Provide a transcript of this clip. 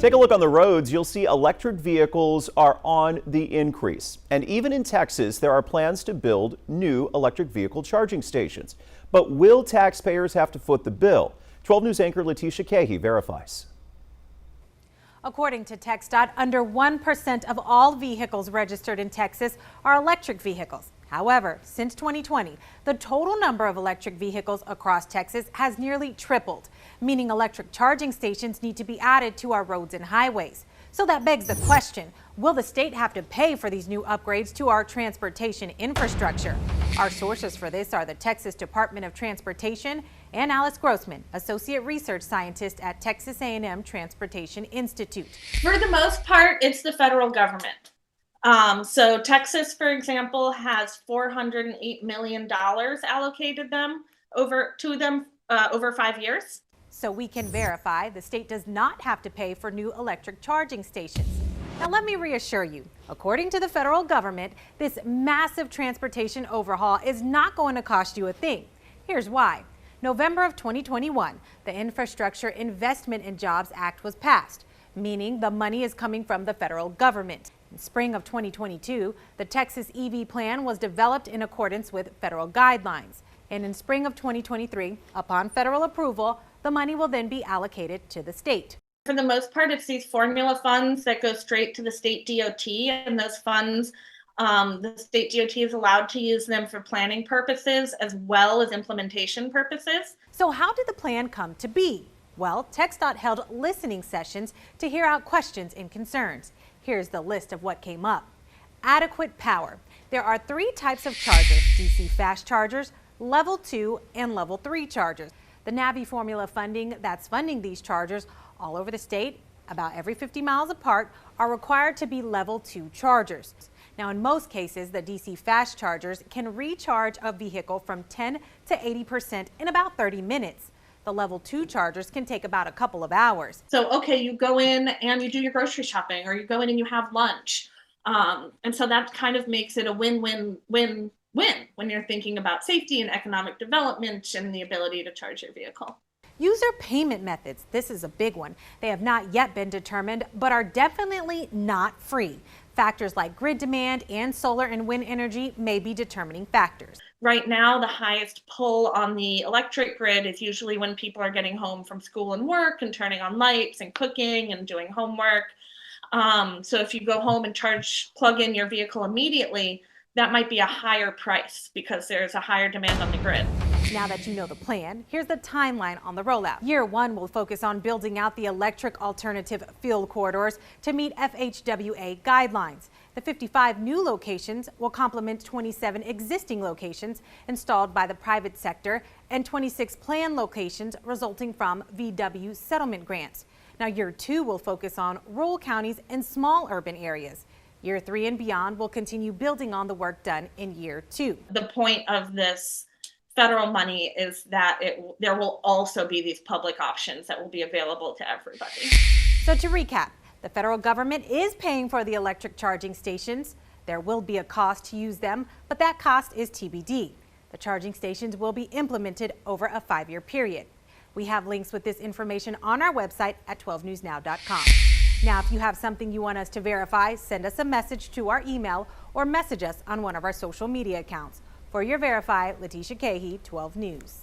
Take a look on the roads. You'll see electric vehicles are on the increase. And even in Texas, there are plans to build new electric vehicle charging stations. But will taxpayers have to foot the bill? 12 News anchor Letitia Cahey verifies. According to TxDOT, under 1% of all vehicles registered in Texas are electric vehicles. However, since 2020, the total number of electric vehicles across Texas has nearly tripled, meaning electric charging stations need to be added to our roads and highways. So that begs the question, will the state have to pay for these new upgrades to our transportation infrastructure? Our sources for this are the Texas Department of Transportation and Alice Grossman, Associate Research Scientist at Texas A&M Transportation Institute. For the most part, it's the federal government. So Texas, for example, has $408 million allocated to them over 5 years. So we can verify the state does not have to pay for new electric charging stations. Now let me reassure you, according to the federal government, this massive transportation overhaul is not going to cost you a thing. Here's why. November of 2021, the Infrastructure Investment and Jobs Act was passed, meaning the money is coming from the federal government. In spring of 2022, the Texas EV plan was developed in accordance with federal guidelines. And in spring of 2023, upon federal approval, the money will then be allocated to the state. For the most part, it's these formula funds that go straight to the state DOT, and those funds, the state DOT is allowed to use them for planning purposes as well as implementation purposes. So how did the plan come to be? Well, TxDOT held listening sessions to hear out questions and concerns. Here's the list of what came up. Adequate power. There are 3 types of chargers: DC fast chargers, level 2 and level 3 chargers. The NAVI formula funding that's funding these chargers all over the state, about every 50 miles apart, are required to be level 2 chargers. Now, in most cases, the DC fast chargers can recharge a vehicle from 10 to 80% in about 30 minutes. The level 2 chargers can take about a couple of hours. So, okay, you go in and you do your grocery shopping, or you go in and you have lunch. And so that kind of makes it a win-win-win-win when you're thinking about safety and economic development and the ability to charge your vehicle. User payment methods. This is a big one. They have not yet been determined, but are definitely not free. Factors like grid demand and solar and wind energy may be determining factors. Right now, the highest pull on the electric grid is usually when people are getting home from school and work and turning on lights and cooking and doing homework. So if you go home and plug in your vehicle immediately, that might be a higher price because there's a higher demand on the grid. Now that you know the plan, here's the timeline on the rollout. Year 1 will focus on building out the electric alternative fuel corridors to meet FHWA guidelines. The 55 new locations will complement 27 existing locations installed by the private sector and 26 planned locations resulting from VW settlement grants. Now, Year 2 will focus on rural counties and small urban areas. Year 3 and beyond will continue building on the work done in Year 2. The point of this federal money is that there will also be these public options that will be available to everybody. So to recap, the federal government is paying for the electric charging stations. There will be a cost to use them, but that cost is TBD. The charging stations will be implemented over a 5-year period. We have links with this information on our website at 12newsnow.com. Now, if you have something you want us to verify, send us a message to our email or message us on one of our social media accounts. For your Verify, Letitia Cahey, 12 News.